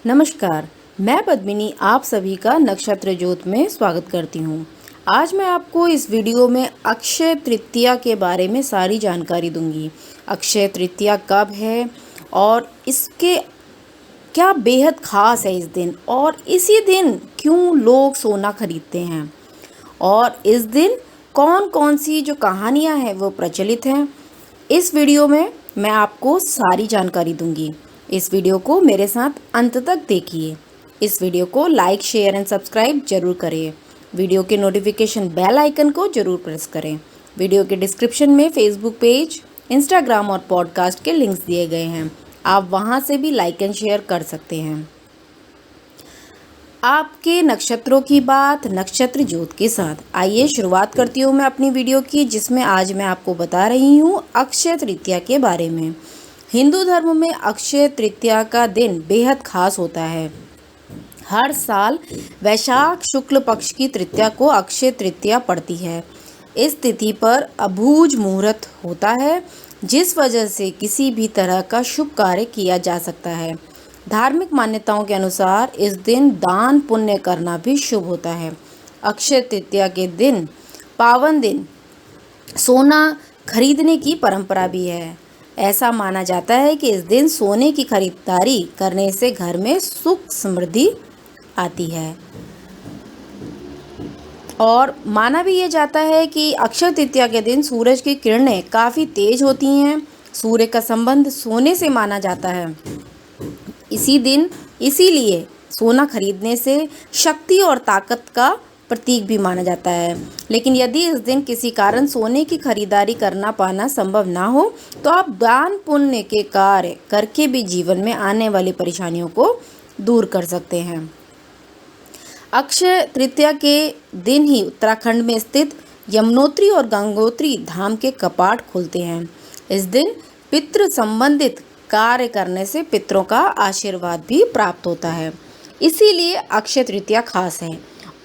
नमस्कार, मैं पद्मिनी आप सभी का नक्षत्र ज्योत में स्वागत करती हूँ। आज मैं आपको इस वीडियो में अक्षय तृतीया के बारे में सारी जानकारी दूंगी। अक्षय तृतीया कब है और इसके क्या बेहद खास है इस दिन, और इसी दिन क्यों लोग सोना खरीदते हैं, और इस दिन कौन कौन सी जो कहानियाँ हैं वो प्रचलित हैं। इस वीडियो में मैं आपको सारी जानकारी दूंगी। इस वीडियो को मेरे साथ अंत तक देखिए। इस वीडियो को लाइक, शेयर एंड सब्सक्राइब जरूर करिए। वीडियो के नोटिफिकेशन बेल आइकन को जरूर प्रेस करें। वीडियो के डिस्क्रिप्शन में फेसबुक पेज, इंस्टाग्राम और पॉडकास्ट के लिंक्स दिए गए हैं। आप वहां से भी लाइक एंड शेयर कर सकते हैं। आपके नक्षत्रों की बात नक्षत्र ज्योत के साथ। आइए शुरुआत करती हूँ मैं अपनी वीडियो की, जिसमें आज मैं आपको बता रही हूँ अक्षय तृतीया के बारे में। हिंदू धर्म में अक्षय तृतीया का दिन बेहद खास होता है। हर साल वैशाख शुक्ल पक्ष की तृतीया को अक्षय तृतीया पड़ती है। इस तिथि पर अबूझ मुहूर्त होता है, जिस वजह से किसी भी तरह का शुभ कार्य किया जा सकता है। धार्मिक मान्यताओं के अनुसार इस दिन दान पुण्य करना भी शुभ होता है। अक्षय तृतीया के दिन पावन दिन सोना खरीदने की परंपरा भी है। ऐसा माना जाता है कि इस दिन सोने की खरीदारी करने से घर में सुख समृद्धि आती है, और माना भी ये जाता है कि अक्षय तृतीया के दिन सूरज की किरणें काफ़ी तेज होती हैं। सूर्य का संबंध सोने से माना जाता है। इसीलिए सोना खरीदने से शक्ति और ताकत का प्रतीक भी माना जाता है। लेकिन यदि इस दिन किसी कारण सोने की खरीदारी करना पाना संभव ना हो, तो आप दान पुण्य के कार्य करके भी जीवन में आने वाली परेशानियों को दूर कर सकते हैं। अक्षय तृतीया के दिन ही उत्तराखंड में स्थित यमुनोत्री और गंगोत्री धाम के कपाट खुलते हैं। इस दिन पितृ संबंधित कार्य करने से पितरों का आशीर्वाद भी प्राप्त होता है। इसीलिए अक्षय तृतीया खास है।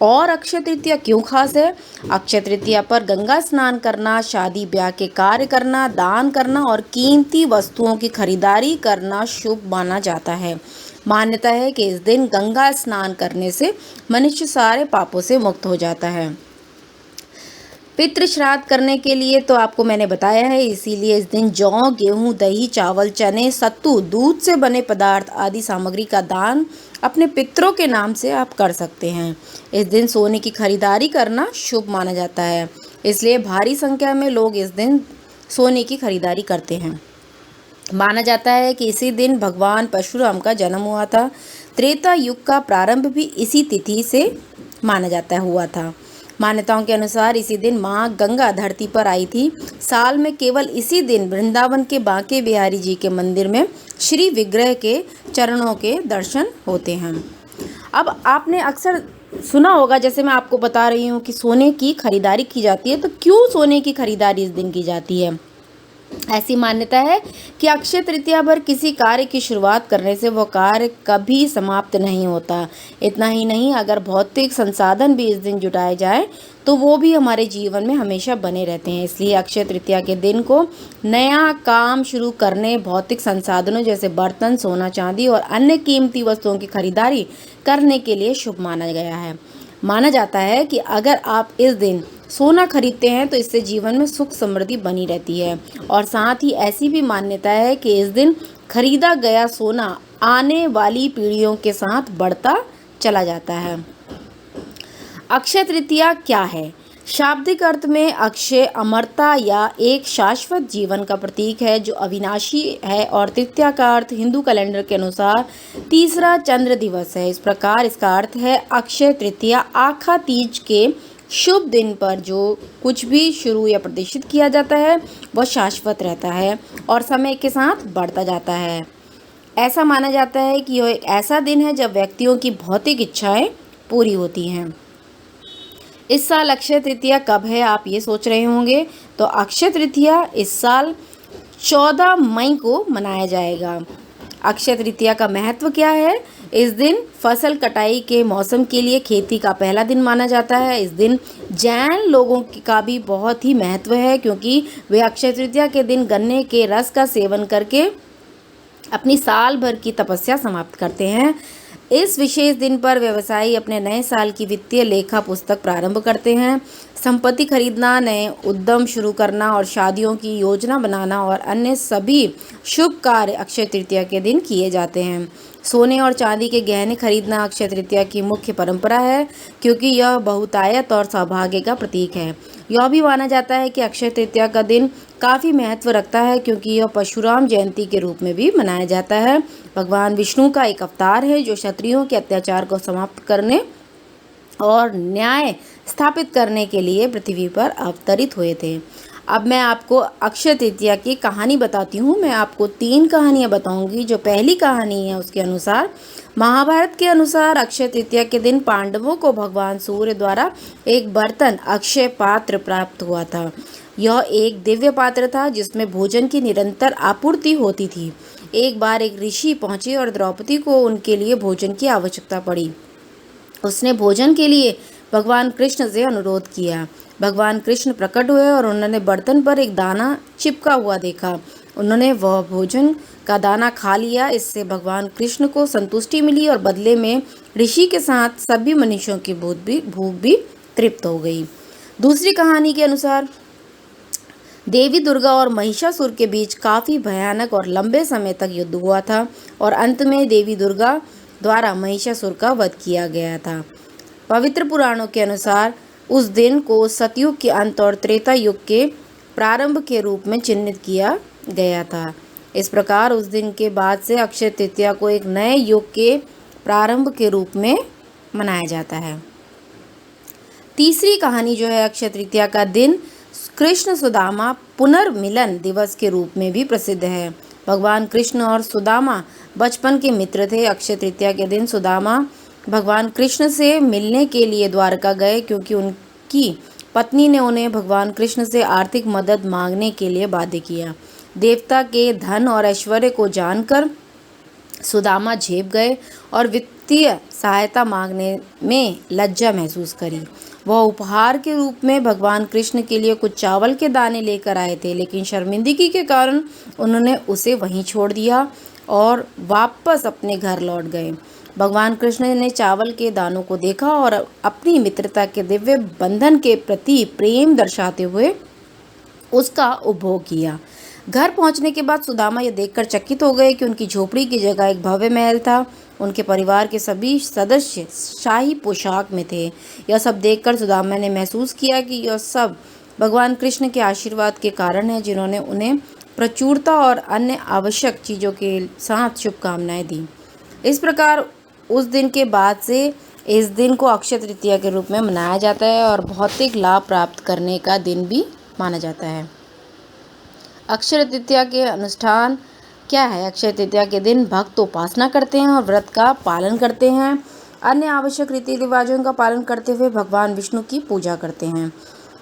और अक्षय तृतीया क्यों खास है? अक्षय तृतीया पर गंगा स्नान करना, शादी ब्याह के कार्य करना, दान करना और कीमती वस्तुओं की खरीदारी करना शुभ माना जाता है। मान्यता है कि इस दिन गंगा स्नान करने से मनुष्य सारे पापों से मुक्त हो जाता है। पितृ श्राद्ध करने के लिए तो आपको मैंने बताया है, इसीलिए इस दिन जौ, गेहूं, दही, चावल, चने, सत्तू, दूध से बने पदार्थ आदि सामग्री का दान अपने पितरों के नाम से आप कर सकते हैं। इस दिन सोने की खरीदारी करना शुभ माना जाता है, इसलिए भारी संख्या में लोग इस दिन सोने की खरीदारी करते हैं। माना जाता है कि इसी दिन भगवान परशुराम का जन्म हुआ था। त्रेता युग का प्रारंभ भी इसी तिथि से माना जाता हुआ था। मान्यताओं के अनुसार इसी दिन माँ गंगा धरती पर आई थी। साल में केवल इसी दिन वृंदावन के बांके बिहारी जी के मंदिर में श्री विग्रह के चरणों के दर्शन होते हैं। अब आपने अक्सर सुना होगा, जैसे मैं आपको बता रही हूँ कि सोने की खरीदारी की जाती है, तो क्यों सोने की खरीदारी इस दिन की जाती है? ऐसी मान्यता है कि अक्षय तृतीया पर किसी कार्य की शुरुआत करने से वह कार्य कभी समाप्त नहीं होता। इतना ही नहीं, अगर भौतिक संसाधन भी इस दिन जुटाए जाए तो वो भी हमारे जीवन में हमेशा बने रहते हैं। इसलिए अक्षय तृतीया के दिन को नया काम शुरू करने, भौतिक संसाधनों जैसे बर्तन, सोना, चांदी और अन्य कीमती वस्तुओं की खरीदारी करने के लिए शुभ माना गया है। माना जाता है कि अगर आप इस दिन सोना खरीदते हैं तो इससे जीवन में सुख समृद्धि बनी रहती है। और साथ ही ऐसी भी मान्यता है कि इस दिन खरीदा गया सोना आने वाली पीढ़ियों के साथ बढ़ता चला जाता है। अक्षय तृतीया क्या है? शाब्दिक अर्थ में अक्षय अमरता या एक शाश्वत जीवन का प्रतीक है, जो अविनाशी है। और तृतीया का अर्थ हिंदू कैलेंडर के अनुसार तीसरा चंद्र दिवस है। इस प्रकार इसका अर्थ है अक्षय तृतीया आखा तीज के शुभ दिन पर जो कुछ भी शुरू या प्रदर्शित किया जाता है वह शाश्वत रहता है और समय के साथ बढ़ता जाता है। ऐसा माना जाता है कि यह एक ऐसा दिन है जब व्यक्तियों की भौतिक इच्छाएं पूरी होती हैं। इस साल अक्षय तृतीया कब है, आप ये सोच रहे होंगे। तो अक्षय तृतीया इस साल 14 मई को मनाया जाएगा। अक्षय तृतीया का महत्व क्या है? इस दिन फसल कटाई के मौसम के लिए खेती का पहला दिन माना जाता है। इस दिन जैन लोगों का भी बहुत ही महत्व है, क्योंकि वे अक्षय तृतीया के दिन गन्ने के रस का सेवन करके अपनी साल भर की तपस्या समाप्त करते हैं। इस विशेष दिन पर व्यवसायी अपने नए साल की वित्तीय लेखा पुस्तक प्रारंभ करते हैं। संपत्ति खरीदना, नए उद्यम शुरू करना और शादियों की योजना बनाना और अन्य सभी शुभ कार्य अक्षय तृतीया के दिन किए जाते हैं। सोने और चांदी के गहने खरीदना अक्षय तृतीया की मुख्य परंपरा है, क्योंकि यह बहुतायत और सौभाग्य का प्रतीक है। यह भी माना जाता है कि अक्षय तृतीया का दिन काफ़ी महत्व रखता है, क्योंकि यह परशुराम जयंती के रूप में भी मनाया जाता है। भगवान विष्णु का एक अवतार है जो क्षत्रियों के अत्याचार को समाप्त करने और न्याय स्थापित करने के लिए पृथ्वी पर अवतरित हुए थे। अब मैं आपको अक्षय तृतीया की कहानी बताती हूँ। मैं आपको 3 कहानियाँ बताऊंगी। जो पहली कहानी है उसके अनुसार, महाभारत के अनुसार अक्षय तृतीया के दिन पांडवों को भगवान सूर्य द्वारा एक बर्तन अक्षय पात्र प्राप्त हुआ था। यह एक दिव्य पात्र था जिसमें भोजन की निरंतर आपूर्ति होती थी। एक बार एक ऋषि पहुंचे और द्रौपदी को उनके लिए भोजन की आवश्यकता पड़ी। उसने भोजन के लिए भगवान कृष्ण से अनुरोध किया। भगवान कृष्ण प्रकट हुए और उन्होंने बर्तन पर एक दाना चिपका हुआ देखा। उन्होंने वह भोजन का दाना खा लिया। इससे भगवान कृष्ण को संतुष्टि मिली और बदले में ऋषि के साथ सभी मनुष्यों की भूख भी तृप्त हो गई। दूसरी कहानी के अनुसार देवी दुर्गा और महिषासुर के बीच काफ़ी भयानक और लंबे समय तक युद्ध हुआ था और अंत में देवी दुर्गा द्वारा महिषासुर का वध किया गया था। पवित्र पुराणों के अनुसार उस दिन को सतयुग के अंत और त्रेता युग के प्रारंभ के रूप में चिन्हित किया गया था। इस प्रकार उस दिन के बाद से अक्षय तृतीया को एक नए युग के प्रारंभ के रूप में मनाया जाता है। तीसरी कहानी जो है, अक्षय तृतीया का दिन कृष्ण सुदामा पुनर्मिलन दिवस के रूप में भी प्रसिद्ध है। भगवान कृष्ण और सुदामा बचपन के मित्र थे। अक्षय तृतीया के दिन सुदामा भगवान कृष्ण से मिलने के लिए द्वारका गए, क्योंकि उनकी पत्नी ने उन्हें भगवान कृष्ण से आर्थिक मदद मांगने के लिए बाध्य किया। देवता के धन और ऐश्वर्य को जानकर सुदामा झेप गए और वित्तीय सहायता मांगने में लज्जा महसूस करी। वह उपहार के रूप में भगवान कृष्ण के लिए कुछ चावल के दाने लेकर आए थे, लेकिन शर्मिंदगी के कारण उन्होंने उसे वहीं छोड़ दिया और वापस अपने घर लौट गए। भगवान कृष्ण ने चावल के दानों को देखा और अपनी मित्रता के दिव्य बंधन के प्रति प्रेम दर्शाते हुए उसका उपभोग किया। घर पहुंचने के बाद सुदामा यह देखकर चकित हो गए कि उनकी झोपड़ी की जगह एक भव्य महल था। उनके परिवार के सभी सदस्य शाही पोशाक में थे। यह सब देखकर सुदामा ने महसूस किया कि यह सब भगवान कृष्ण के आशीर्वाद के कारण है, जिन्होंने उन्हें प्रचुरता और अन्य आवश्यक चीज़ों के साथ शुभकामनाएं दी। इस प्रकार उस दिन के बाद से इस दिन को अक्षय तृतीया के रूप में मनाया जाता है और भौतिक लाभ प्राप्त करने का दिन भी माना जाता है। अक्षय तृतीया के अनुष्ठान क्या है? अक्षय तृतीया के दिन भक्त उपासना करते हैं और व्रत का पालन करते हैं। अन्य आवश्यक रीति रिवाजों का पालन करते हुए भगवान विष्णु की पूजा करते हैं।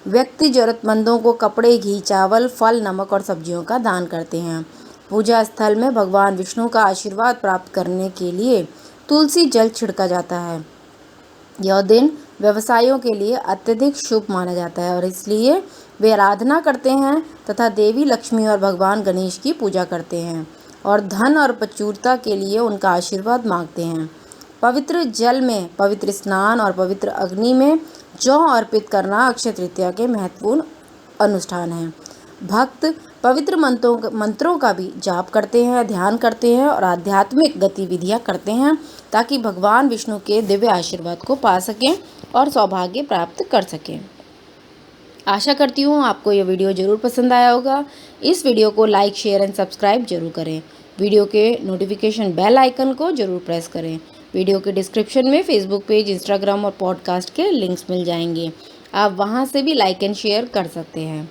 व्यक्ति जरूरतमंदों को कपड़े, घी, चावल, फल, नमक और सब्जियों का दान करते हैं। पूजा स्थल में भगवान विष्णु का आशीर्वाद प्राप्त करने के लिए तुलसी जल छिड़का जाता है। यह दिन व्यवसायों के लिए अत्यधिक शुभ माना जाता है और इसलिए वे आराधना करते हैं तथा देवी लक्ष्मी और भगवान गणेश की पूजा करते हैं और धन और प्रचुरता के लिए उनका आशीर्वाद मांगते हैं। पवित्र जल में पवित्र स्नान और पवित्र अग्नि में जौ अर्पित करना अक्षय तृतीया के महत्वपूर्ण अनुष्ठान है। भक्त पवित्र मंत्रों का भी जाप करते हैं, ध्यान करते हैं और आध्यात्मिक गतिविधियां करते हैं ताकि भगवान विष्णु के दिव्य आशीर्वाद को पा सकें और सौभाग्य प्राप्त कर सकें। आशा करती हूँ आपको ये वीडियो ज़रूर पसंद आया होगा। इस वीडियो को लाइक, शेयर एंड सब्सक्राइब जरूर करें। वीडियो के नोटिफिकेशन बेल आइकन को जरूर प्रेस करें। वीडियो के डिस्क्रिप्शन में फेसबुक पेज, इंस्टाग्राम और पॉडकास्ट के लिंक्स मिल जाएंगे। आप वहाँ से भी लाइक एंड शेयर कर सकते हैं।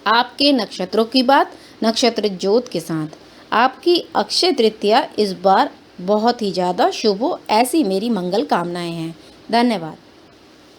आपके नक्षत्रों की बात नक्षत्र ज्योत के साथ। आपकी अक्षय तृतीया इस बार बहुत ही ज़्यादा शुभ हो, ऐसी मेरी मंगल कामनाएं हैं। धन्यवाद।